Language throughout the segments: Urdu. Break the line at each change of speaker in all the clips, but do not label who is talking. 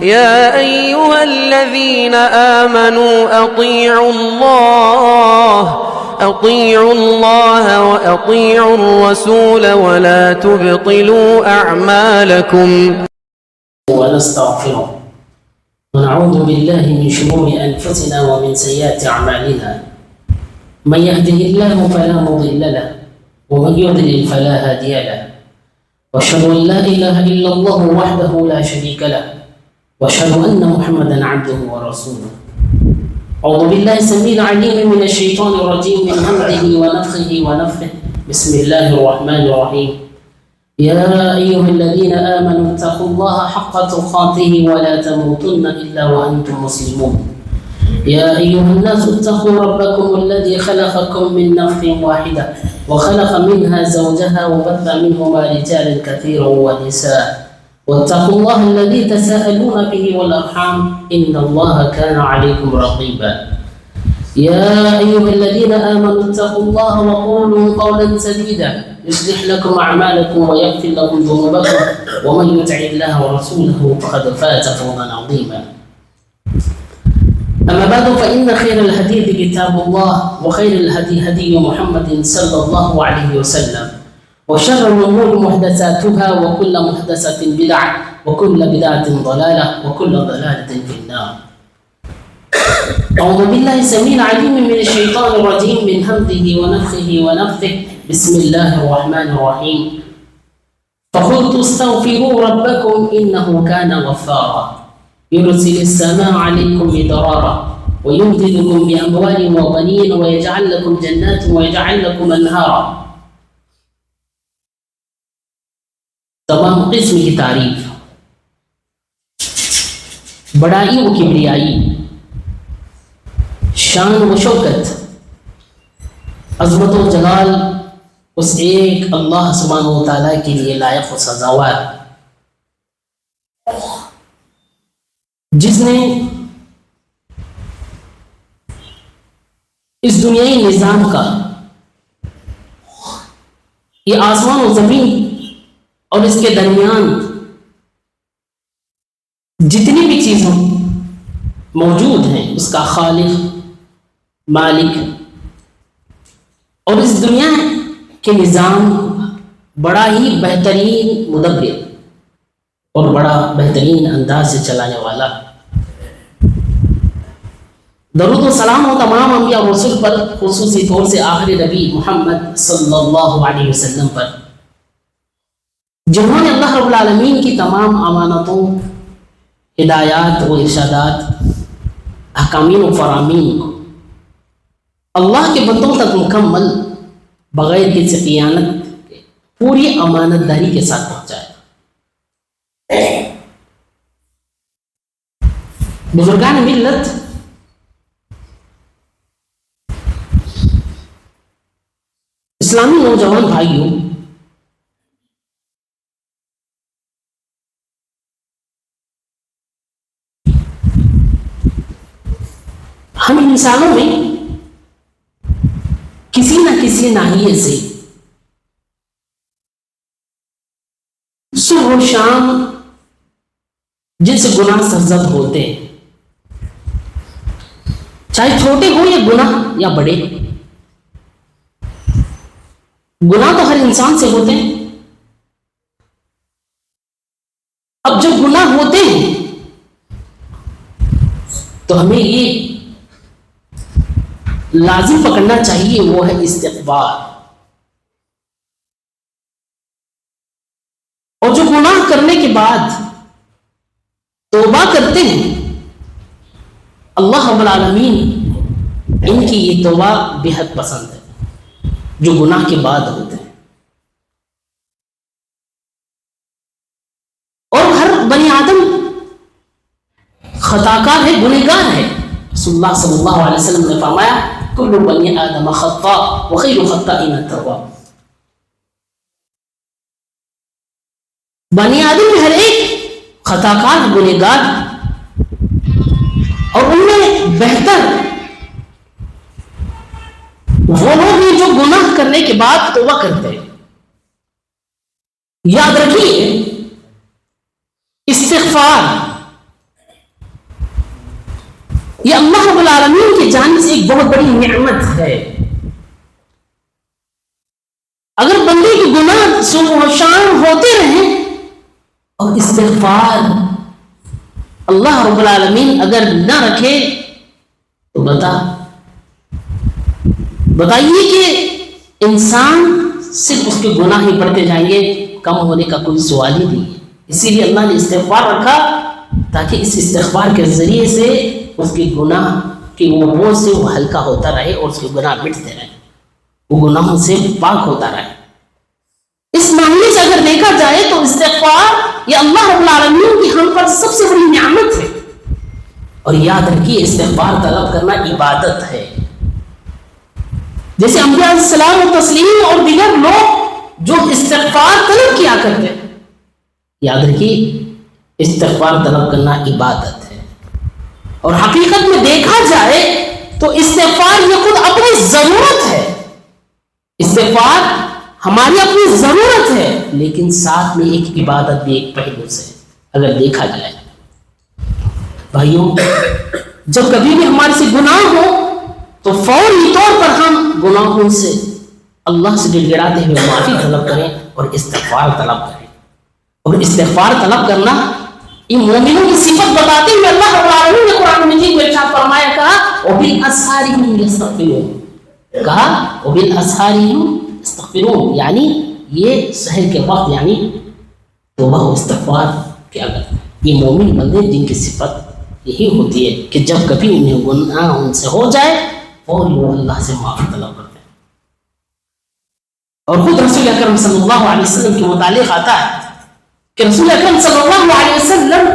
يا أيها الذين آمنوا أطيعوا الله وأطيعوا الرسول ولا تبطلوا أعمالكم.
ونستغفره ونعوذ بالله من شرور أنفسنا ومن سيئات أعمالنا. من يهده الله فلا مضل له ومن يضلل فلا هادي له. وأشهد أن لا إله إلا الله وحده لا شريك له وأشهد أن محمدا عبده ورسوله. أعوذ بالله السميع العليم من الشيطان الرجيم من همزه ونفخه ونفخه. بسم الله الرحمن الرحيم. يا أيها الذين آمنوا اتقوا الله حق تقاته ولا تموتن إلا وأنتم مسلمون. يا أيها الناس اتقوا ربكم الذي خلقكم من نفس واحدة وخلق منها زوجها وبث منهما رجالا كثيرا ونساء واتقوا الله الذي تساءلون به والأرحام إن الله كان عليكم رقيبا. يا أيها الذين آمنوا اتقوا الله وقولوا قولا سديدا يصلح لكم أعمالكم ويغفر لكم ذنوبكم ومن يطع الله ورسوله فقد فاز فوزا عظيما. أما بعد فإن خير الحديث كتاب الله وخير الهدي هدي محمد صلى الله عليه وسلم وشر الأمور محدثاتها وكل محدثة بدعة وكل بدعة ضلالة وكل ضلالة في النار. أعوذ بالله السميع العليم من الشيطان الرجيم من همزه ونفخه ونفثه. بسم الله الرحمن الرحيم. فقلت استغفروا ربكم إنه كان غفارا يرسل السماء عليكم مدرارا ويمددكم بأموال وبنين ويجعل لكم جنات ويجعل لكم أنهارا. تمام قسم کی تعریف، بڑائی و کبریائی، شان و شوکت، عظمت و جلال اس ایک اللہ سبحانہ و تعالیٰ کے لیے لائق و سزاوار، جس نے اس دنیائی نظام کا، یہ آسمان و زمین اور اس کے درمیان جتنی بھی چیزیں موجود ہیں اس کا خالق، مالک، اور اس دنیا کے نظام بڑا ہی بہترین مدبر اور بڑا بہترین انداز سے چلانے والا. درود و سلام ہو تمام انبیاء اور رسول پر، خصوصی طور سے آخری نبی محمد صلی اللہ علیہ وسلم پر، جنہوں نے اللہ رب العالمین کی تمام امانتوں، ہدایات و ارشادات، احکامین و فرامین کو اللہ کے بندوں تک مکمل بغیر کسی خیانت کے پوری امانت داری کے ساتھ پہنچایا. بزرگان ملت، اسلامی نوجوان بھائیوں، ہم انسانوں میں کسی نہ کسی ناحیے سے صبح و شام جن سے گناہ سرزد ہوتے ہیں، چاہے چھوٹے ہو یا گناہ یا بڑے، گناہ تو ہر انسان سے ہوتے ہیں. اب جب گناہ ہوتے ہیں تو ہمیں یہ لازم پکڑنا چاہیے، وہ ہے استغفار. اور جو گناہ کرنے کے بعد توبہ کرتے ہیں، اللہ رب العالمین ان کی یہ توبہ بے حد پسند ہے، جو گناہ کے بعد ہوتے ہیں. اور ہر بنی آدم خطاکار ہے، گنہگار ہے. رسول اللہ صلی اللہ علیہ وسلم نے فرمایا کل بنی آدم خطاء وخیر الخطائین التواب. بنی آدم میں ہر ایک خطاکار، گنہگار، اور ان میں بہتر وہ لوگ ہیں جو گناہ کرنے کے بعد توبہ کرتے ہیں. یاد رکھیے استغفار یہ اللہ رب العالمین کی جانب سے ایک بہت بڑی نعمت ہے. اگر بندے کے گناہ صبح و شام ہوتے رہیں اور استغفار اللہ رب العالمین اگر نہ رکھے تو بتائیے کہ انسان صرف اس کے گناہ ہی بڑھتے جائیں گے، کم ہونے کا کوئی سوال ہی نہیں ہے. اسی لیے اللہ نے استغفار رکھا تاکہ اس استغفار کے ذریعے سے اس کے گناہ کی وہ بوجھ سے وہ ہلکا ہوتا رہے اور اس کے گناہ مٹتے رہے، وہ گناہوں سے پاک ہوتا رہے. اس معاملے سے اگر دیکھا جائے تو استغفار یہ اللہ رب العالمین کی ہم پر سب سے بڑی نعمت ہے. اور یاد رکھیے استغفار طلب کرنا عبادت ہے. جیسے انبیاء علیہ السلام و تسلیم اور دیگر لوگ جو استغفار طلب کیا کرتے ہیں، یاد رکھیے استغفار طلب کرنا عبادت ہے. اور حقیقت میں دیکھا جائے تو استغفار یہ خود اپنی ضرورت ہے. استغفار ہماری اپنی ضرورت ہے، لیکن ساتھ میں ایک عبادت بھی ایک پہلو سے اگر دیکھا جائے. بھائیوں، جب کبھی بھی ہمارے سے گناہ ہو تو فوری طور پر ہم گناہوں سے اللہ سے گڑ گڑاتے ہوئے معافی طلب کریں اور استغفار طلب کریں. اور استغفار طلب کرنا یہ مومنوں کی صفت بتاتے ہوئے اللہ رب العالمین نے قرآن مجید میں ارشاد فرمایا، کہا وبالاسحار هم يستغفرون، کہا وبالاسحار هم يستغفرون، یعنی یہ سحر کے وقت یعنی توبہ و استغفار کیا کرتے ہیں. یہ مومن بندے جن کی صفت یہی ہوتی ہے کہ جب کبھی انہیں گناہ ان سے ہو جائے فوری وہ اللہ سے معافی طلب کرتے ہیں. اور خود رسول اکرم صلی اللہ علیہ وسلم کے متعلق آتا ہے کہ رسول اکرم صلی اللہ علیہ وسلم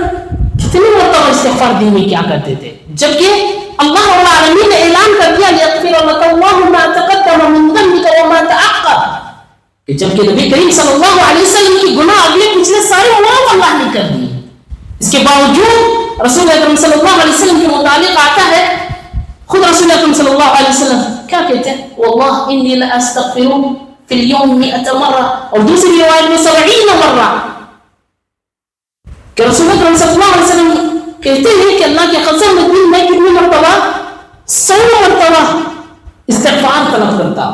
کتنی مرتبہ استغفار دین میں کیا کرتے تھے، جبکہ اللہ رب العالمین نے اعلان کر دیا لِيَغْفِرَ لَكَ اللَّهُ مَا تَقَدَّمَ مِن ذَنبِكَ وَمَا تَأَخَّرَ، کہ جبکہ نبی کریم صلی اللہ علیہ وسلم کی گناہ اگلے پچھلے سارے معاف اللہ نے کر دیے، اس کے باوجود رسول اکرم صلی اللہ علیہ وسلم کے متعلق آتا ہے، خود رسول اکرم صلی اللہ علیہ وسلم کیا کہتے ہیں، واللہ انی لاستغفر فی اليوم 100 مرہ، اور دوسری روایت میں 70 مرہ، کہ رسول اکرم صلی اللہ علیہ وسلم کہتے ہیں کہ اللہ کی قسم میں کتنی مرتبہ 100 مرتبہ استغفار طلب کرتا.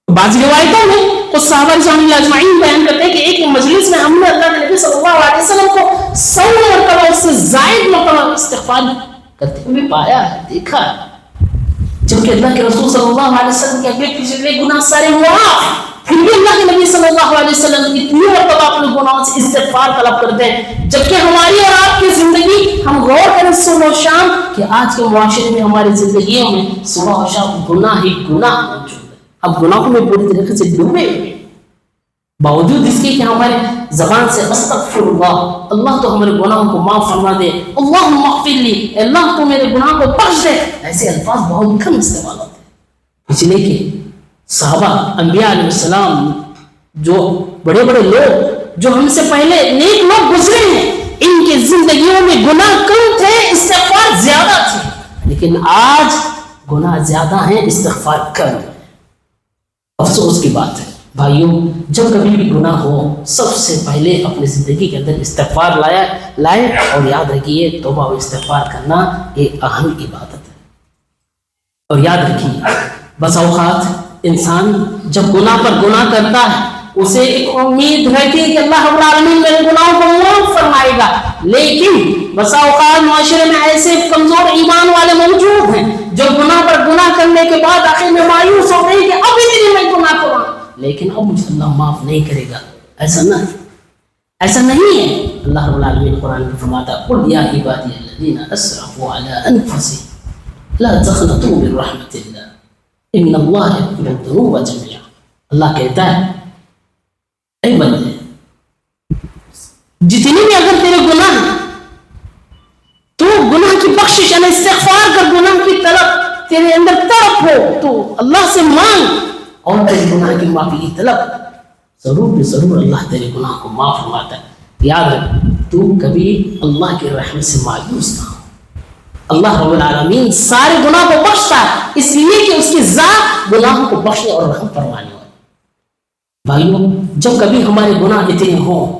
بعض روایتوں میں کچھ صحابہ رضوان اللہ اجمعین بیان کرتے ہیں کہ ایک مجلس میں ہم نے اللہ کے نبی صلی اللہ علیہ وسلم کو 100 مرتبہ اس سے زائد مرتبہ استغفار کرتے ہوئے پایا ہے، دیکھا ہے، جبکہ اللہ کے رسول صلی اللہ علیہ وسلم کے اگلے پچھلے گناہ سارے معاف، پھر بھی اللہ کے نبی صلی اللہ علیہ وسلم اتنی مرتبہ اپنے گناہوں سے استغفار طلب کرتے ہیں. جبکہ ہماری اور آپ کی زندگی، ہم غور کریں صبح و شام کہ آج کے معاشرے میں ہماری زندگیوں میں صبح و شام گناہ ہی گناہ موجود ہے. اب گناہوں میں پوری طریقے سے ڈوبے ہوئے، باوجود اس کے کہ ہمارے زبان سے استغفر اللہ، اللہ تو ہمارے گناہوں کو معاف فرما دے، اللہم اغفر لی، اللہ تو میرے گناہ کو بخش دے، ایسے الفاظ بہت کم استعمال ہوتے ہیں. پچھلے کے صحابہ انبیاء علیہ السلام، جو بڑے بڑے لوگ جو ہم سے پہلے نیک لوگ گزرے ہیں، ان کی زندگیوں میں گناہ کم تھے، استغفار زیادہ تھے. لیکن آج گناہ زیادہ ہیں، استغفار کم ہے. افسوس کی بات ہے بھائیوں، جب کبھی بھی گناہ ہو سب سے پہلے اپنی زندگی کے اندر استغفار لائے اور یاد رکھیے توبہ و استغفار کرنا ایک اہم عبادت ہے. اور یاد رکھیے بس اوقات انسان جب گناہ پر گناہ کرتا ہے اسے ایک امید رہتی ہے کہ اللہ رب العالمین میرے گناہوں کو معاف فرمائے گا، لیکن بس اوقات معاشرے میں ایسے کمزور ایمان والے موجود ہیں جو گناہ پر گناہ کرنے کے بعد آخر میں مایوس ہوتے ہیں کہ اب اتنی میں گناہ کروں لیکن اب مجھے اللہ معاف نہیں کرے گا. ایسا نہیں ہے. اللہ رب العالمین قرآن میں فرماتا ہے قل یا عبادی الذین اسرفوا علی انفسهم لا تقنطوا من رحمت اللہ ان اللہ یغفر الذنوب جميعا. اللہ کہتا ہے اے بندے جتنی بھی اگر تیرے گناہ تو گناہ کی بخشش یعنی استغفار کر، گناہ کی طلب تیرے اندر طرف ہو تو اللہ سے مانگ اور تیرے گناہ کی معافی کی طلب، ضرور بھی ضرور اللہ تیرے گناہ کو معاف فرماتا ہے. یاد رکھ تو کبھی اللہ کی رحمت سے مایوس نہ ہو. اللہ رب العالمین سارے گناہ کو بخشتا ہے اس لیے کہ اس کی ذات گناہوں کو بخشنے اور رحم فرمانے والی. بھائیوں جب کبھی ہمارے گناہ اتنے ہوں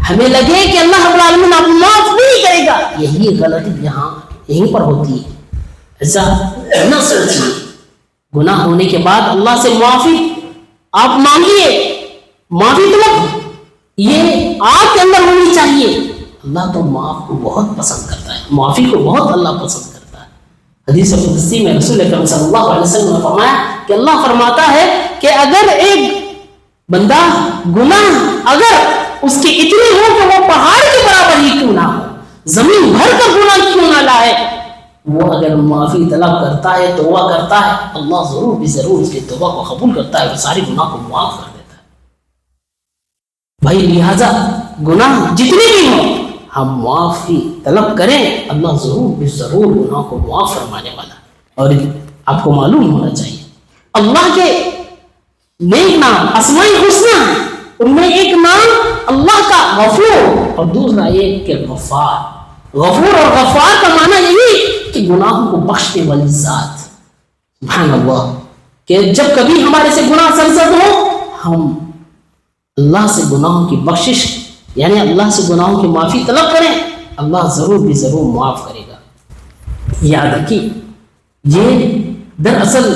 ہمیں لگے کہ اللہ رب العالمین آپ معاف نہیں کرے گا، یہی غلطی یہاں یہیں پر ہوتی ہے. ایسا نہ سوچیے. گناہ ہونے کے بعد اللہ سے معافی آپ مانگیے, معافی طلب یہ آپ کے اندر ہونی چاہیے. اللہ تو معاف کو بہت پسند کرتا ہے, معافی کو بہت اللہ پسند کرتا ہے. حدیث قدسی میں رسول اکرم صلی اللہ علیہ وسلم نے فرمایا کہ اللہ فرماتا ہے کہ اگر ایک بندہ گناہ اگر اس کی اتنی ہو کہ وہ پہاڑ کے برابر ہی کیوں نہ ہو, زمین بھر کر گناہ کیوں نہ لائے, وہ اگر معافی طلب کرتا ہے, توبہ کرتا ہے, اللہ ضرور بھی ضرور اس کی توبہ کو قبول کرتا ہے اور ساری گناہ کو معاف کر دیتا ہے. بھائی لہذا گناہ جتنے بھی ہوں ہم معافی طلب کریں, اللہ ضرور بھی ضرور گناہ کو معاف فرمانے والا. اور آپ کو معلوم ہونا چاہیے اللہ کے نیک نام اسماء الحسنی ہیں, ان میں ایک نام اللہ کا غفور اور دوسرا یہ کہ غفار. غفور اور غفار کا معنی یہی کہ گناہوں کو بخشنے والی ذات. سبحان اللہ, کہ جب کبھی ہمارے سے گناہ سرزد ہو ہم اللہ سے گناہوں کی بخشش یعنی اللہ سے گناہوں کی معافی طلب کریں, اللہ ضرور بھی ضرور معاف کرے گا. یاد رکھیے یہ دراصل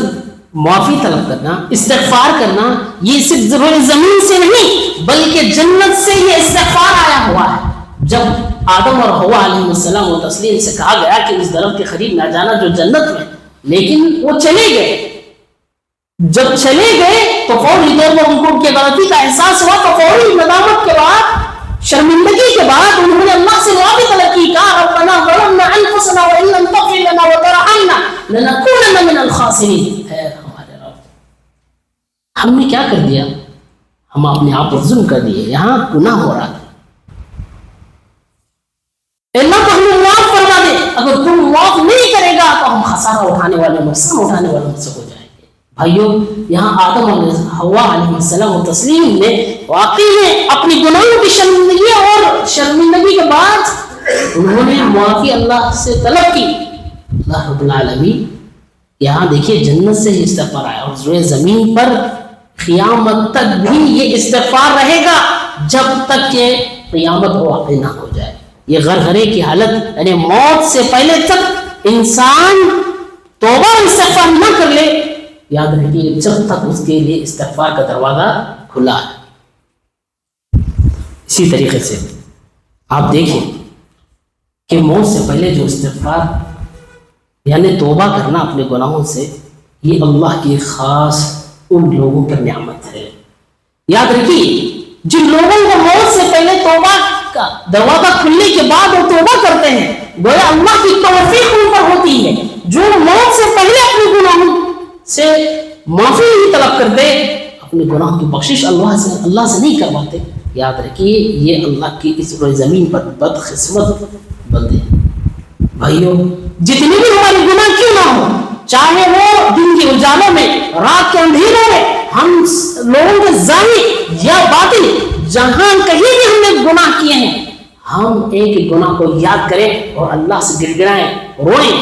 معافی طلب کرنا, استغفار کرنا, یہ صرف ضرور زمین سے نہیں بلکہ جنت سے یہ استغفار آیا ہوا ہے. جب آدم اور حوا علیہ السلام و تسلیم سے کہا گیا کہ اس درخت کے قریب نہ جانا جو جنت میں, لیکن وہ چلے گئے. جب چلے گئے تو فوری طور پر ان کو ان کی غلطی کا احساس ہوا, تو فوری ندامت کے بعد شرمندگی کے بعد انہوں نے اللہ سے معافی طلب کی. کہا ربنا ظلمنا انفسنا وان لم تغفر لنا وترحمنا لنكونن من الخاسرین. اے ہمارے رب, ہم نے کیا کر دیا, ہم اپنے آپ پر ظلم کر دیے, یہاں گناہ ہو رہا تھا. اللہ تو ہمیں معاف فرما دے, اگر تم معاف نہیں کرے گا تو ہم خسارہ اٹھانے والے, نقصان اٹھانے والے مجھ سے ہو جائیں گے. بھائیو یہاں آدم اور حوا علیہ السلام و تسلیم نے واقعی میں اپنی گناہوں کی شرمندگی اور شرمندگی کے بعد انہوں نے معافی اللہ سے طلب کی. اللہ رب العالمین یہاں دیکھیے جنت سے ہی استغفار آیا, اور روئے زمین پر قیامت تک بھی یہ استغفار رہے گا جب تک کہ قیامت واقع نہ ہو جائے. یہ غرغرے کی حالت یعنی موت سے پہلے تک انسان توبہ استغفار نہ کر لے, یاد رکھیے جب تک اس کے لیے استغفار کا دروازہ کھلا ہے. اسی طریقے سے آپ دیکھیں کہ موت سے پہلے جو استغفار یعنی توبہ کرنا اپنے گناہوں سے, یہ اللہ کی خاص ان لوگوں پر نعمت ہے. یاد رکھیے جن لوگوں کو موت سے پہلے توبہ کا دروازہ کھلنے کے بعد وہ توبہ کرتے ہیں, گویا اللہ کی توفیق ان پر ہوتی ہے. جو موت سے پہلے اپنے گناہوں سے معافی نہیں طلب کرتے, اپنے گناہوں کی بخشش اللہ سے نہیں کرواتے, یاد رکھیے یہ اللہ کی اس روئے زمین پر بدقسمت بندے. بھائیو جتنے بھی ہمارے گناہ کیوں نہ ہو, چاہے وہ دن کے اجالوں میں, رات کے اندھیروں میں, ہم لوگوں کے ظاہر یا باطن جہاں کہیں بھی ہم نے گناہ کیے ہیں, ہم ایک ایک گناہ کو یاد کریں اور اللہ سے گڑ گڑائیں, روئیں,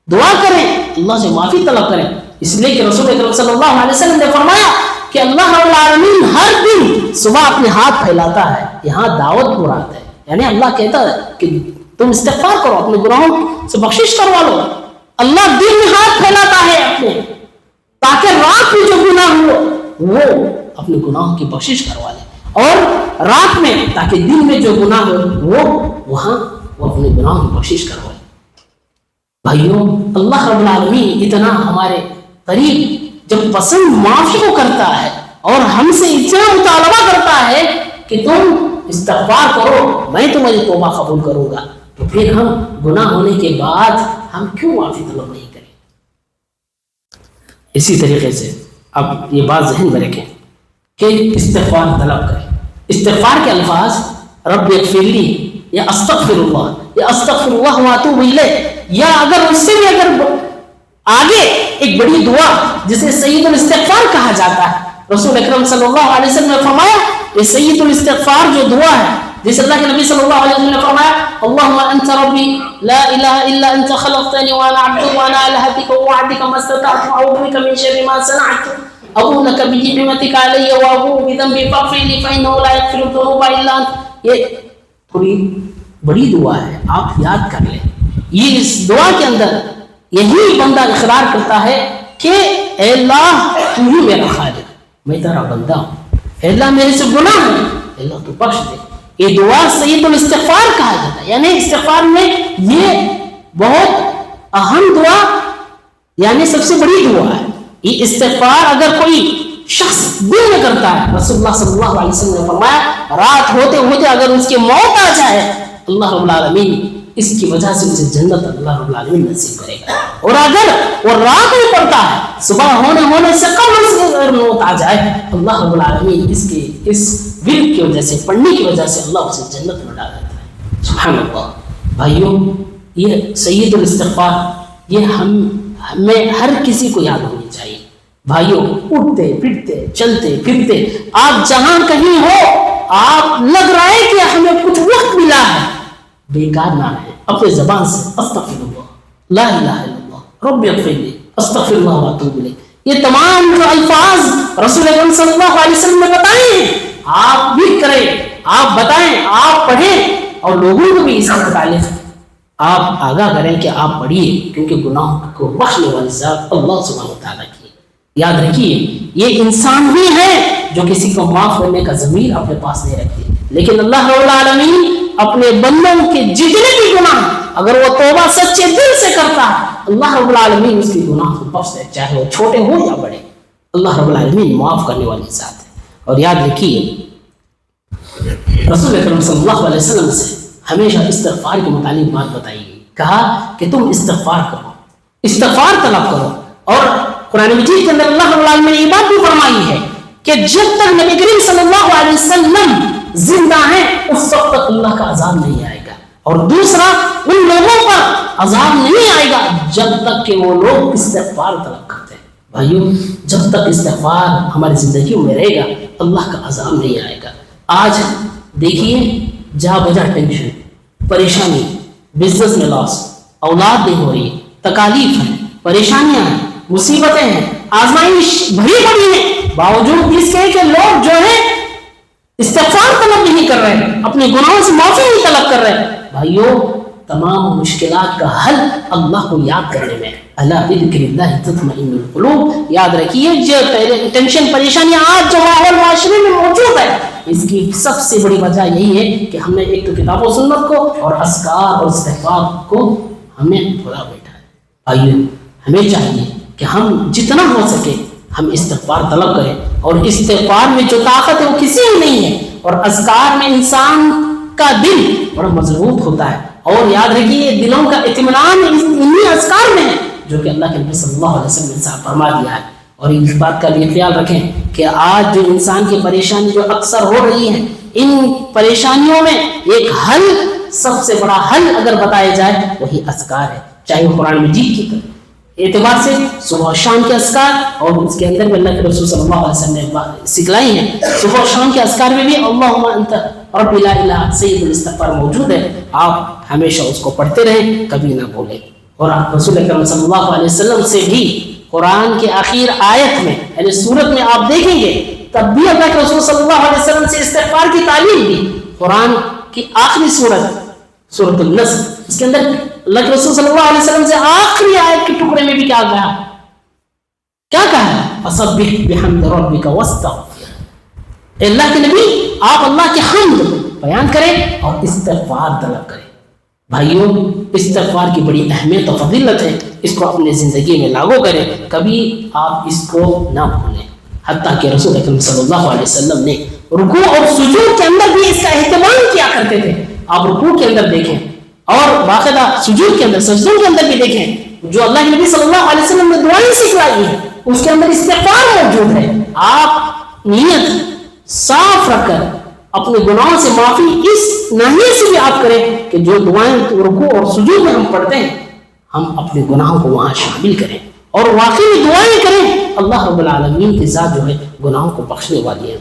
دعا کریں, اللہ سے معافی طلب کریں. اس لیے کہ رسول اکرم صلی اللہ علیہ وسلم نے فرمایا کہ اللہ رب العالمین ہر دن صبح اپنے ہاتھ پھیلاتا ہے, یہاں دعوت مراد ہے, یعنی اللہ کہتا ہے کہ تم استغفار کرو, اپنے گناہوں سے بخشش کروا لو. اللہ دن میں ہاتھ پھیلاتا ہے اپنے, تاکہ رات میں جو گناہ ہو وہ اپنے گناہوں کی بخشش کروا لے, اور رات میں تاکہ دن میں جو گناہ ہو وہ وہاں وہ اپنے گناہوں کی بخشش کروا لے. بھائیو اللہ رب العالمین اتنا ہمارے قریب جب پسند معافی کو کرتا ہے اور ہم سے اتنا مطالبہ کرتا ہے کہ تم استغفار کرو, میں تمہاری توبہ قبول کروں گا, تو پھر ہم گناہ ہونے کے بعد ہم کیوں معافی طلب نہیں کریں. اسی طریقے سے اب یہ بات ذہن میں رکھیں کہ استغفار طلب کریں. استغفار کے الفاظ رب اغفر لی یا استغفر اللہ یا استغفر اللہ واتوب الیہ, یا اگر اس سے بھی اگر آگے ایک بڑی دعا جسے سید الاستغفار کہا جاتا ہے, رسول اکرم صلی اللہ علیہ وسلم نے فرمایا کہ سید الاستغفار جو دعا ہے, جسے اللہ کے نبی صلی اللہ علیہ وسلم نے فرمایا اللہم انت ربی لا الہ الا انت خلقتنی وانا عبدک وانا علی عہدک ووعدک ما استطعت اعوذ بک من شر ما صنعت ابوء لک بنعمتک علی وابوء بذنبی فاغفر لی فانہ لا یغفر الذنوب الا انت. یہ تھوڑی بڑی دعا ہے, آپ یاد کر لیں. یہ اس دعا کے اندر یہی بندہ اقرار کرتا ہے کہ اے اللہ تو ہی میرا خالق، میں تیرا بندہ ہوں، اے اللہ میرے سے گناہ ہے، اے اللہ تو بخش دے۔ یہ دعا سید الاستغفار کہا جاتا ہے، یعنی استغفار میں یہ بہت اہم دعا، یعنی سب سے بڑی دعا ہے۔ یہ استغفار اگر کوئی شخص دل میں کرتا ہے، رسول اللہ صلی اللہ علیہ وسلم نے فرمایا رات ہوتے ہوتے اگر اس کی موت آ جائے، اللہ رب العالمین اس کی وجہ سے اسے جنت اللہ رب العالمین نصیب کرے گا۔ اور اگر وہ رات میں پڑتا ہے، صبح ہونے سے قبل اس کی اگر موت آ جائے، اللہ رب العالمین اس ورد کی وجہ سے، پڑھنے کی وجہ سے اللہ اسے جنت میں ڈال دیتا ہے۔ سبحان اللہ۔ بھائیوں، یہ سید الاستغفار یہ ہمیں ہر کسی کو یاد ہونی چاہیے۔ بھائیوں، اٹھتے پھرتے چلتے پھرتے آپ جہاں کہیں ہو، آپ لگ رہا ہے کہ ہمیں کچھ وقت ملا ہے، بیکار نہ رہے، اپنے زبان سے استغفر اللہ، لا الہ الا اللہ، رب اغفر لی، استغفر اللہ واتوب الیہ، یہ تمام جو الفاظ رسول اکرم صلی اللہ علیہ وسلم نے بتائے ہیں، آپ بھی کریں، آپ بتائیں، آپ پڑھیں، اور لوگوں کو بھی اس کے متعلق آپ آگاہ کریں کہ آپ پڑھیے، کیونکہ گناہوں کو بخشنے والی ذات اللہ سبحانہ وتعالیٰ کی۔ یاد رکھیے، یہ انسان بھی ہے جو کسی کو معاف کرنے کا ضمیر اپنے پاس نہیں رکھتے، لیکن اللہ رب العالمین اپنے بندوں کے جتنے بھی گناہ اگر وہ توبہ سچے دل سے کرتا ہے، اللہ رب العالمین اس کے گناہ کو بخش دے، چاہے وہ چھوٹے ہو یا بڑے۔ اللہ رب العالمین معاف کرنے والی ذات ہے۔ اور یاد رکھیے، رسول اکرم صلی اللہ علیہ وسلم سے ہمیشہ استغفار کے متعلق بات بتائی گئی، کہا کہ تم استغفار کرو، استغفار طلب کرو۔ اور قرآن مجید کے اندر اللہ رب العالمین نے یہ بات بھی فرمائی ہے کہ جب تک نبی کریم صلی اللہ علیہ وسلم زندہ ہیں اس وقت تک اللہ کا عذاب نہیں آئے گا، اور دوسرا ان لوگوں پر عذاب نہیں آئے گا جب تک کہ وہ لوگ استغفار طلب کرتے ہیں۔ بھائیوں، جب تک استغفار ہماری زندگیوں میں رہے گا اللہ کا عذاب نہیں آئے گا۔ آج دیکھیے، جہاں بجا ٹینشن، پریشانی، بزنس میں لاس، اولاد نہیں ہو رہی، تکالیف ہیں، پریشانیاں ہیں، مصیبتیں ہیں، آزمائش بھری پڑی ہیں، باوجود اس کے کہ لوگ جو ہے استغفار طلب نہیں کر رہے، اپنے گناہوں سے معافی نہیں طلب کر رہے۔ بھائیوں، تمام مشکلات کا حل اللہ کو یاد کرنے میں ہے۔ الا بذکر اللہ تطمئن القلوب۔ یاد رکھیے، جو ٹینشن پریشانیاں آج جو ماحول معاشرے میں موجود ہے، اس کی سب سے بڑی وجہ یہی ہے کہ ہم نے ایک تو کتاب و سنت کو اور اذکار اور استغفار کو ہم نے بھولا بیٹھا ہے۔ بھائیوں، ہمیں چاہیے کہ ہم جتنا ہو سکے ہم استغفار طلب کریں، اور استغفار میں جو طاقت ہے وہ کسی میں نہیں ہے، اور اذکار میں انسان کا دل بڑا مضبوط ہوتا ہے۔ اور یاد رکھیے، دلوں کا اطمینان انہی اذکار میں ہے جو کہ اللہ کے نبی صلی اللہ علیہ وسلم نے صاحب فرما دیا ہے۔ اور اس بات کا بھی خیال رکھیں کہ آج جو انسان کی پریشانی جو اکثر ہو رہی ہے، ان پریشانیوں میں ایک حل، سب سے بڑا حل اگر بتایا جائے وہی اذکار ہے، چاہے وہ قرآن مجید کی اعتبار سے صبح و شام کے اذکار، اور اس کے اندر بھی اللہ کے رسول صلی اللہ علیہ وسلم نے سکھلائی ہیں۔ صبح و شام کے اذکار میں بھی اللہم انت رب لا الہ سید الاستغفار موجود ہے، آپ ہمیشہ اس کو پڑھتے رہیں، کبھی نہ بھولیں۔ اور رسول اکرم صلی اللہ علیہ وسلم سے بھی قرآن کے آخر آیت میں، یعنی سورت میں آپ دیکھیں گے، تب بھی اللہ کے رسول صلی اللہ علیہ وسلم سے استغفار کی تعلیم دی۔ قرآن کی آخری سورت، سورۃ النصر، اس کے اندر اللہ کے رسول صلی اللہ علیہ وسلم سے آخری آیت کے ٹکڑے میں بھی کیا کہا؟ فسبح بحمد ربک واستغفر۔ اللہ کے نبی، آپ اللہ کے حمد بیان کریں اور استغفار طلب کریں۔ بھائیوں، استغفار کی بڑی اہمیت و فضیلت ہے، اس کو اپنے زندگی میں لاگو کریں، کبھی آپ اس کو نہ بھولیں۔ حتیٰ کہ رسول اکرم صلی اللہ علیہ وسلم نے رکوع اور سجود کے اندر بھی اس کا اہتمام کیا کرتے تھے۔ آپ رکوع کے اندر دیکھیں اور باقاعدہ سجود کے اندر، سجدوں کے اندر بھی دیکھیں، جو اللہ کے نبی صلی اللہ علیہ وسلم نے دعائیں سکھلائی ہیں اس کے اندر استغفار موجود ہے۔ آپ نیت صاف رکھ کر اپنے گناہوں سے معافی اس ناحیے سے بھی آپ کریں کہ جو دعائیں رکوع اور سجود میں ہم پڑھتے ہیں، ہم اپنے گناہوں کو وہاں شامل کریں اور واقعی دعائیں کریں۔ اللہ رب العالمین کی ذات جو ہے گناہوں کو بخشنے والی ہے۔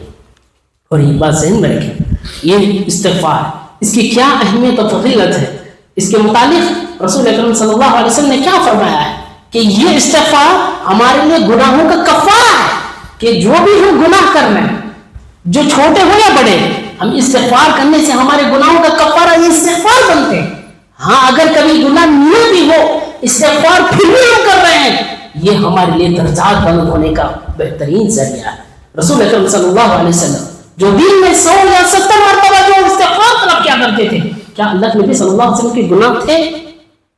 اور یہ بات ذہن میں رکھیں، یہ استغفار، اس کی کیا اہمیت و فضیلت ہے، اس کے متعلق رسول اکرم صلی اللہ علیہ وسلم نے کیا فرمایا ہے کہ یہ استغفار ہمارے لیے گناہوں کا کفارہ ہے، کہ جو بھی ہم گناہ کر رہے ہیں، جو چھوٹے ہو یا بڑے، ہم استغفار کرنے سے ہمارے گناہوں کا کفارہ یہ استغفار بنتے ہیں۔ ہاں اگر کبھی گناہ نہ بھی ہو استغفار پھر بھی ہم کر رہے ہیں، یہ ہمارے لیے درجات بلند ہونے کا بہترین ذریعہ ہے۔ رسول اکرم صلی اللہ علیہ وسلم جو دن میں 100 یا 70 مرتبہ جو استغفار طلب کیا کرتے تھے، کیا اللہ کے نبی صلی اللہ علیہ وسلم کے گناہ تھے؟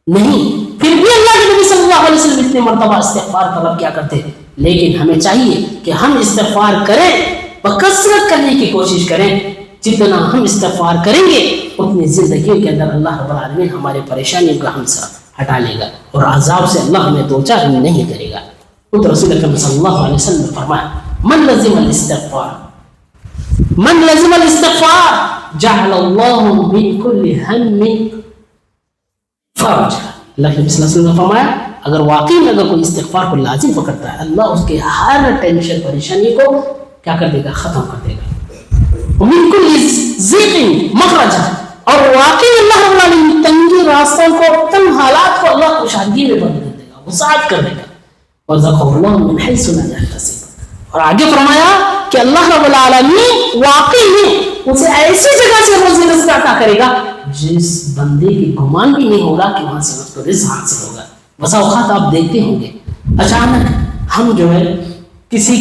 نہیں، پھر بھی اللہ کے نبی صلی اللہ علیہ وسلم اتنے مرتبہ استغفار طلب کیا کرتے تھے۔ لیکن ہمیں چاہیے کہ ہم استغفار کریں، بکثرت کرنے کی کوشش کریں۔ جتنا ہم استغفار کریں گے اتنی زندگی کے اندر اللہ رب العالمین ہمارے پریشانیوں کا ہم سے ہٹا لے گا اور عذاب سے اللہ ہمیں دوچار نہیں کرے گا۔ خود رسول اکرم صلی اللہ علیہ وسلم نے فرمایا من لزم الاستغفار جعل اللہ من کل ہم فرجا۔ اللہ کے نبی صلی اللہ علیہ وسلم نے فرمایا اگر واقعی میں اگر کوئی استغفار کو لازم پکڑتا ہے، اللہ اس کے ہر ٹینشن پریشانی کو کیا کر دے گا؟ ختم کر دے گا۔ ومن کل ضیق مخرجا، اور واقعی اللہ رب العالمین تنگی راستوں کو، تنگ حالات کو اللہ کشادگی میں بدل دے گا، وسعت کر دے گا۔ وَرَزَقَهُ اللَّهُ مِنْ حَيْثُ لَا يَحْتَسِبُ، اور آگے فرمایا کہ اللہ رب العالمین واقعی میں اسے ایسی جگہ سے روزی رزق عطا کرے گا جس بندے کی گمان بھی نہیں ہوگا کہ وہاں سے اس کو رزق حاصل ہوگا۔ بسا اوقات آپ دیکھتے ہوں گے اچانک ہم جو ہے کسی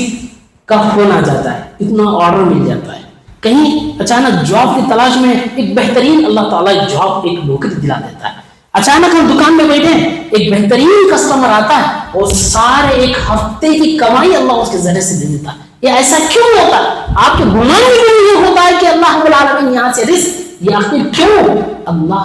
کا فون آ جاتا ہے، اتنا آرڈر مل جاتا ہے، کہیں اچانک جاب کی تلاش میں ایک بہترین اللہ تعالیٰ جاب ایک نوکری دلا دیتا ہے، اچانک ہم دکان میں بیٹھے ہیں ایک بہترین کسٹمر آتا ہے اور سارے ایک ہفتے کی کمائی اللہ اس کے ذریعے سے دے دیتا ہے۔ یہ ایسا کیوں ہوتا ہے؟ آپ کے گناہ میں یہ ہوتا ہے کہ اللہ رب العالمین یہاں سے رزق، یہ آخر کیوں؟ اللہ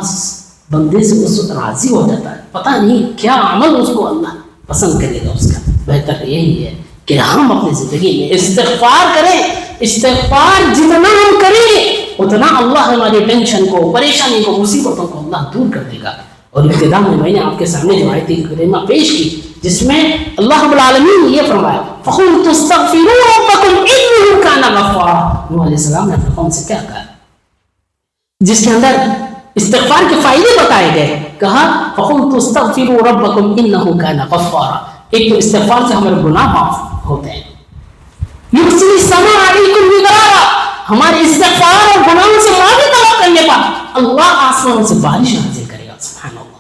بندے سے اس وقت راضی ہو جاتا ہے، پتہ نہیں کیا عمل اس کو اللہ پسند کرے گا اس کا۔ بہتر یہی ہے کہ ہم اپنی زندگی میں استغفار کریں، استغفار جتنا ہم کریں گے اتنا اللہ ہماری ٹینشن کو، پریشانی کو، مصیبتوں کو اللہ دور کر دے گا۔ اور ابتدا میں نے آپ کے سامنے جو آیت کریمہ پیش کی جس میں اللہ رب العالمین نے یہ فرمایا فَقُلْتُ اسْتَغْفِرُوا رَبَّكُمْ إِنَّهُ كَانَ غَفَّارًا، نوح علیہ السلام نے اپنے قوم سے کیا کہا جس کے اندر استغفار کے فائدے بتائے گئے، کہا فَقُلْتُ اسْتَغْفِرُوا رَبَّكُمْ إِنَّهُ كَانَ غَفَّارًا، ایک تو استغفار سے ہمارے گناہ معاف ہوتے ہیں، يُرْسِلِ السَّمَاءَ عَلَيْكُمْ مِدْرَارًا، ہمارے استغفار اور گناہوں سے معافی طلب کرنے پر اللہ آسمان سے بارش نازل کرے گا۔ سبحان اللہ۔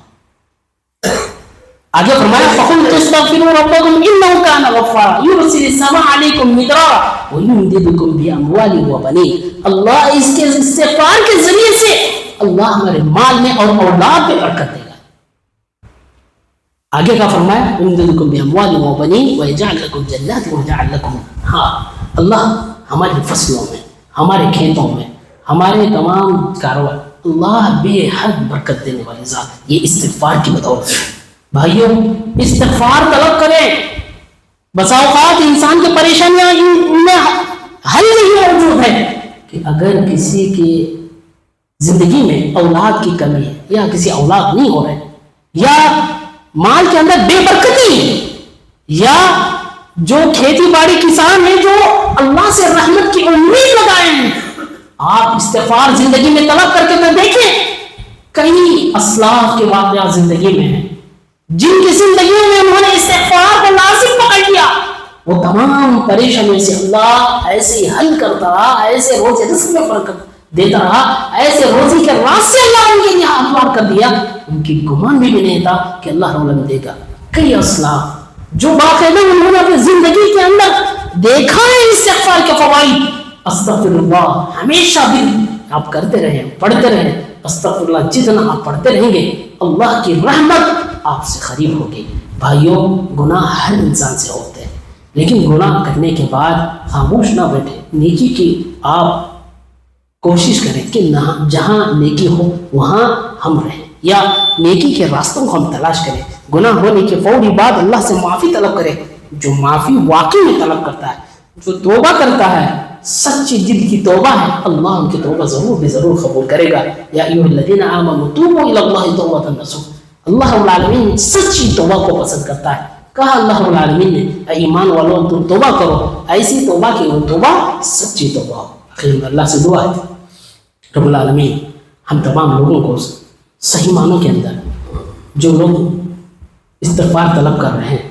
آگے فرمایا فَقُلْتُ اسْتَغْفِرُوا رَبَّكُمْ إِنَّهُ كَانَ غَفَّارًا يُرْسِلِ السَّمَاءَ عَلَيْكُمْ مِدْرَارًا وَيُمْدِدْكُمْ بِأَمْوَالٍ وَبَنِينَ، اللہ اس کے استغفار کے ذریعے سے اللہ ہمارے مال میں اور اولاد میں برکت دے گا۔ آگے کا فرمایا يُمْدِدْكُمْ بِأَمْوَالٍ وَبَنِينَ وَيَجْعَلْ لَكُمْ جَنَّاتٍ وَيَجْعَلْ لَكُمْ، ہاں اللہ ہماری فصلوں میں، ہمارے کھیتوں میں، ہمارے تمام کاروبار، اللہ بے حد برکت دینے والی ذات، یہ استغفار کی بدولت ہے۔ بھائیوں استغفار طلب کریں، بسا اوقات انسان کی پریشانیاں ان میں حل نہیں موجود ہے کہ اگر کسی کی زندگی میں اولاد کی کمی ہے یا کسی اولاد نہیں ہو رہے یا مال کے اندر بے برکتی ہے یا جو کھیتی باڑی کسان ہیں جو اللہ سے رحمت کی امید لگائے ہیں، آپ استغفار زندگی میں طلب کر کے تو دیکھیں، کئی اسلاف کے واقعات زندگی میں ہیں جن کی زندگیوں میں انہوں نے استغفار کو لازم پکڑ لیا، وہ تمام پریشانیوں سے اللہ ایسے ہی حل کرتا رہا، ایسے روزے رزق میں برکت دیتا رہا، ایسے روزی کے راستے اللہ ان کے لیے ہموار کر دیا، ان کی گمان بھی نہیں تھا کہ اللہ رب العالمین دے گا۔ کئی اسلاف جو باقاعدہ انہوں نے اپنی زندگی کے اندر دیکھا ہے استغفار کے فوائد، استغفر اللہ ہمیشہ بھی آپ کرتے رہیں، پڑھتے رہیں، استغفر اللہ جتنا آپ پڑھتے رہیں گے اللہ کی رحمت آپ سے قریب ہوگی۔ بھائیوں گناہ ہر انسان سے ہوتے ہیں لیکن گناہ کرنے کے بعد خاموش نہ بیٹھے، نیکی کی آپ کوشش کریں کہ جہاں نیکی ہو وہاں ہم رہیں یا نیکی کے راستوں کو ہم تلاش کریں، گناہ ہونے کے فوری بعد اللہ سے معافی طلب کریں۔ جو معافی واقعی میں طلب کرتا ہے، جو توبہ کرتا ہے، سچی دل کی توبہ ہے، اللہ ان کی توبہ ضرور بھی ضرور قبول کرے گا۔ یا ایھا الذین آمنوا توبوا الی اللہ توبۃ نصوحا، اللہ رب العالمین سچی توبہ کو پسند کرتا ہے۔ کہا اللہ رب العالمین نے اے ایمان والوں تم توبہ کرو، ایسی توبہ کی وہ توبہ سچی توبہ ہو۔ آخر میں اللہ سے دعا ہے رب العالمین ہم تمام لوگوں کو صحیح معنوں کے اندر جو لوگ استغفار طلب کر رہے ہیں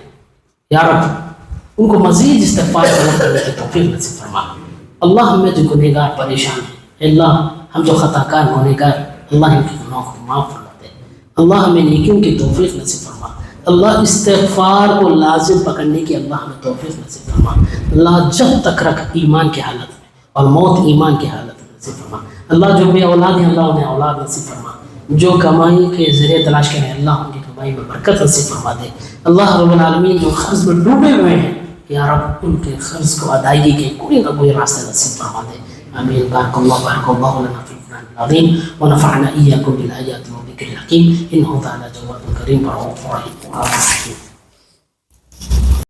یا رب ان کو مزید استغفار طلب کرنے کی توفیق نصیب فرما۔ اللہ ہم میں جو گنہگار پریشان ہیں، اللہ ہم جو خطا کار گنہگار، اللہ ان کے گناہوں کو معاف فرما دے۔ اللہ ہمیں نیکیوں کی توفیق نصیب فرما. اللہ استغفار کو لازم پکڑنے کی اللہ ہمیں توفیق نصیب فرما. اللہ جب تک رکھ ایمان کی حالت میں اور موت ایمان کی حالت میں نصیب فرما. اللہ جو بے اولاد ہیں اللہ انہیں اولاد نصیب فرما. جو کمائی کے ذریعے تلاش کریں اللہ ان کی کمائی میں برکت نصیب فرما دے. اللہ رب العالمین جو قرض میں ڈوبے ہوئے ہیں یا رب ان کے قرض کو ادائیگی کے کوئی نہ کوئی راستہ نصیب فرما دے. آمین. بارک اللہ لنا فی القرآن العظیم ونفعنا ایاکم بالآیات والذکر الحکیم انہ تعالی جواد کریم رؤوف رحیم.